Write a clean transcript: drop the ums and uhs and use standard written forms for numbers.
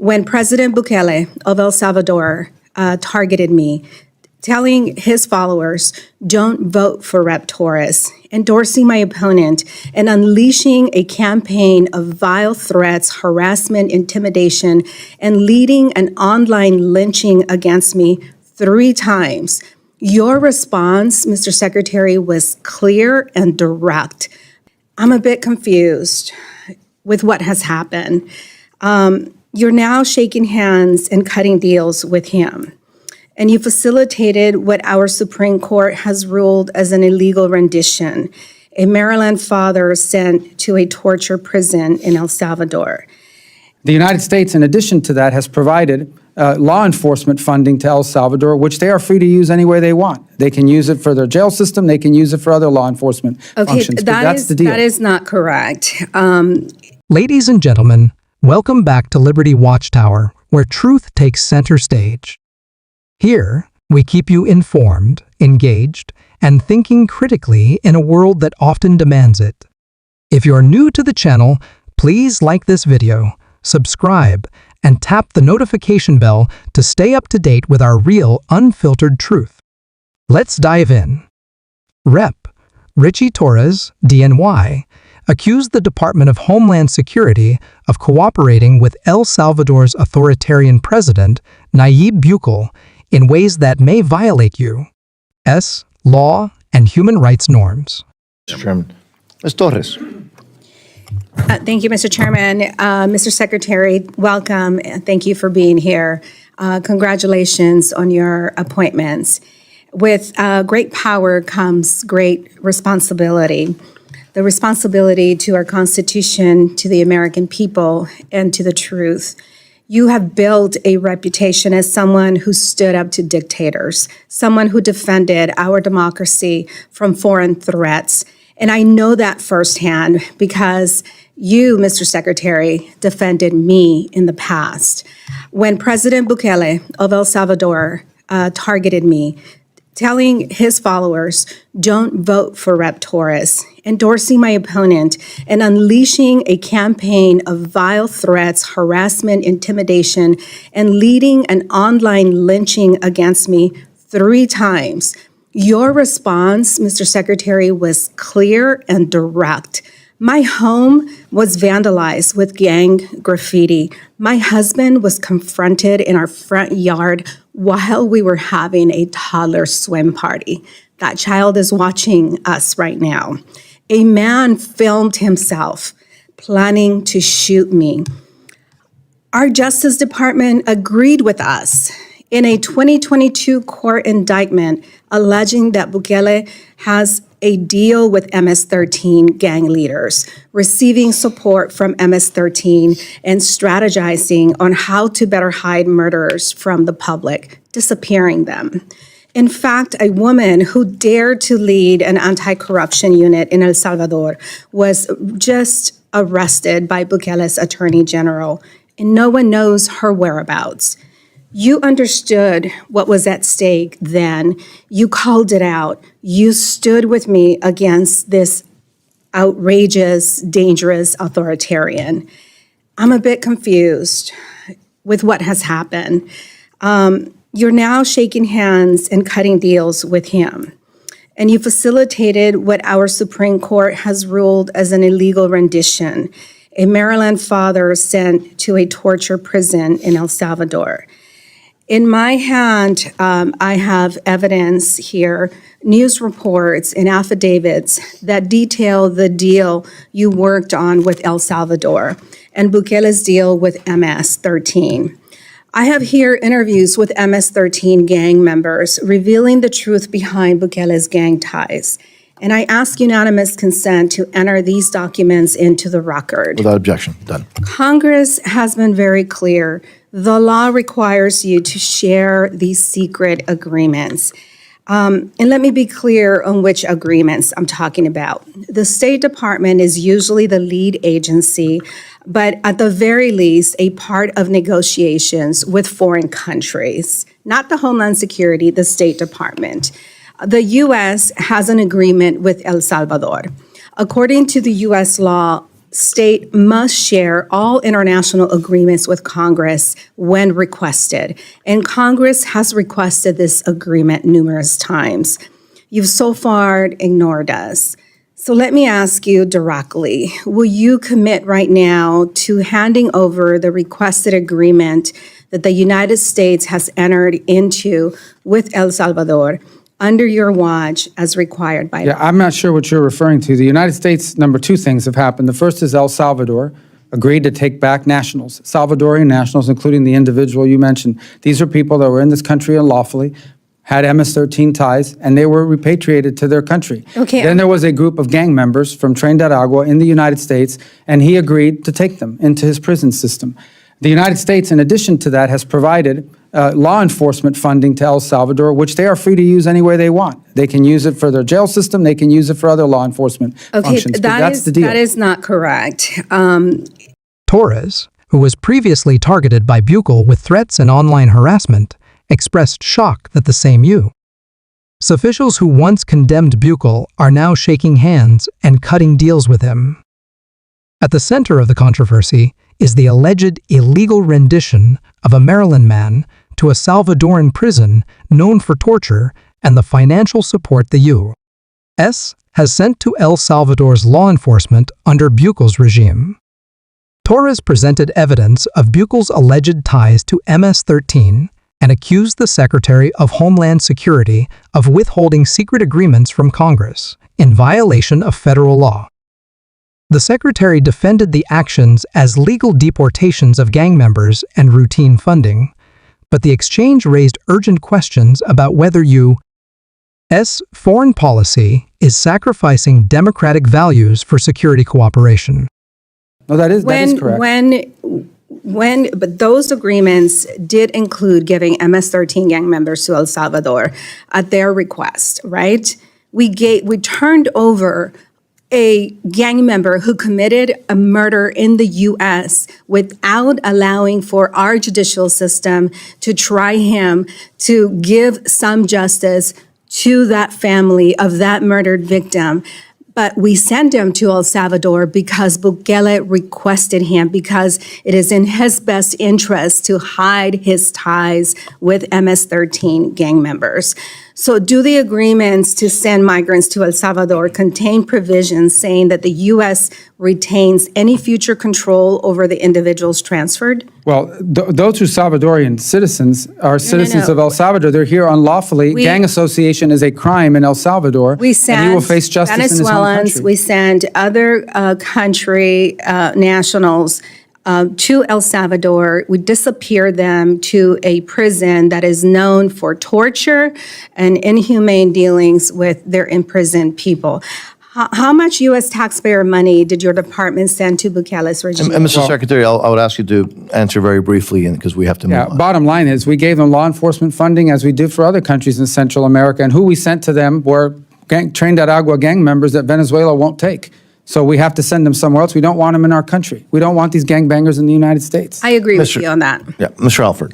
when President Bukele of El Salvador targeted me, telling his followers, don't vote for Rep. Torres, endorsing my opponent, and unleashing a campaign of vile threats, harassment, intimidation, and leading an online lynching against me 3 times. Your response, Mr. Secretary, was clear and direct. I'm a bit confused with what has happened. You're now shaking hands and cutting deals with him. And you facilitated what our Supreme Court has ruled as an illegal rendition, a Maryland father sent to a torture prison in El Salvador. The United States, in addition to that, has provided law enforcement funding to El Salvador, which they are free to use any way they want. They can use it for their jail system. They can use it for other law enforcement functions. But that's the deal. That is not correct. Ladies and gentlemen, welcome back to Liberty Watchtower, where truth takes center stage. Here, we keep you informed, engaged, and thinking critically in a world that often demands it. If you're new to the channel, please like this video, subscribe, and tap the notification bell to stay up to date with our real, unfiltered truth. Let's dive in. Rep. Ritchie Torres, DNY, accused the Department of Homeland Security of cooperating with El Salvador's authoritarian president, Nayib Bukele, in ways that may violate U.S. law and human rights norms. Mr. Chairman. Ms. Torres. Thank you, Mr. Chairman. Mr. Secretary, welcome. Thank you for being here. Congratulations on your appointments. With great power comes great responsibility. The responsibility to our Constitution, to the American people, and to the truth. You have built a reputation as someone who stood up to dictators, someone who defended our democracy from foreign threats. And I know that firsthand because you, Mr. Secretary, defended me in the past. When President Bukele of El Salvador targeted me, telling his followers, don't vote for Rep. Torres, endorsing my opponent, and unleashing a campaign of vile threats, harassment, intimidation, and leading an online lynching against me 3 times. Your response, Mr. Secretary, was clear and direct. My home was vandalized with gang graffiti. My husband was confronted in our front yard while we were having a toddler swim party. That child is watching us right now. A man filmed himself planning to shoot me. Our Justice Department agreed with us in a 2022 court indictment alleging that Bukele has a deal with MS-13 gang leaders, receiving support from MS-13 and strategizing on how to better hide murderers from the public, disappearing them. In fact, a woman who dared to lead an anti-corruption unit in El Salvador was just arrested by Bukele's attorney general, and no one knows her whereabouts. You understood what was at stake then. You called it out. You stood with me against this outrageous, dangerous authoritarian. I'm a bit confused with what has happened. You're now shaking hands and cutting deals with him. And you facilitated what our Supreme Court has ruled as an illegal rendition, a Maryland father sent to a torture prison in El Salvador. In my hand, I have evidence here, news reports and affidavits that detail the deal you worked on with El Salvador and Bukele's deal with MS-13. I have here interviews with MS-13 gang members revealing the truth behind Bukele's gang ties. And I ask unanimous consent to enter these documents into the record. Without objection. Done. Congress has been very clear. The law requires you to share these secret agreements. And let me be clear on which agreements I'm talking about. The State Department is usually the lead agency, but at the very least, a part of negotiations with foreign countries, not the Homeland Security, the State Department. The U.S. has an agreement with El Salvador. According to the U.S. law, state must share all international agreements with Congress when requested. And Congress has requested this agreement numerous times. You've so far ignored us. So let me ask you directly, will you commit right now to handing over the requested agreement that the United States has entered into with El Salvador under your watch as required by law? Yeah, I'm not sure what you're referring to. The United States, two things have happened. The first is El Salvador agreed to take back nationals, Salvadorian nationals, including the individual you mentioned. These are people that were in this country unlawfully, had MS-13 ties, and they were repatriated to their country. Okay. Then there was a group of gang members from Tren de Aragua in the United States, and he agreed to take them into his prison system. The United States, in addition to that, has provided law enforcement funding to El Salvador, which they are free to use any way they want. They can use it for their jail system, they can use it for other law enforcement functions, but that's the deal. That is not correct. Torres, who was previously targeted by Bukele with threats and online harassment, expressed shock that the same U.S. officials who once condemned Bukele are now shaking hands and cutting deals with him. At the center of the controversy is the alleged illegal rendition of a Maryland man to a Salvadoran prison known for torture and the financial support the U.S. has sent to El Salvador's law enforcement under Bukele's regime. Torres presented evidence of Bukele's alleged ties to MS-13 and accused the Secretary of Homeland Security of withholding secret agreements from Congress in violation of federal law. The Secretary defended the actions as legal deportations of gang members and routine funding, but the exchange raised urgent questions about whether U.S. foreign policy is sacrificing democratic values for security cooperation. No, that is correct. But those agreements did include giving MS-13 gang members to El Salvador at their request, right? We turned over a gang member who committed a murder in the U.S. without allowing for our judicial system to try him, to give some justice to that family of that murdered victim. But we sent him to El Salvador because Bukele requested him, because it is in his best interest to hide his ties with MS-13 gang members. So do the agreements to send migrants to El Salvador contain provisions saying that the U.S. retains any future control over the individuals transferred? Well, those who are Salvadorian citizens are citizens no. of El Salvador. They're here unlawfully. Gang association is a crime in El Salvador, and he will face justice in his home country. We send other country nationals to El Salvador. We disappear them to a prison that is known for torture and inhumane dealings with their imprisoned people. How much U.S. taxpayer money did your department send to Bukele's regime? And Mr. Secretary, I would ask you to answer very briefly, because we have to move on. Bottom line is, we gave them law enforcement funding as we do for other countries in Central America, and who we sent to them were Tren de Aragua gang members that Venezuela won't take. So we have to send them somewhere else. We don't want them in our country. We don't want these gangbangers in the United States. I agree with you on that. Yeah, Mr. Alford.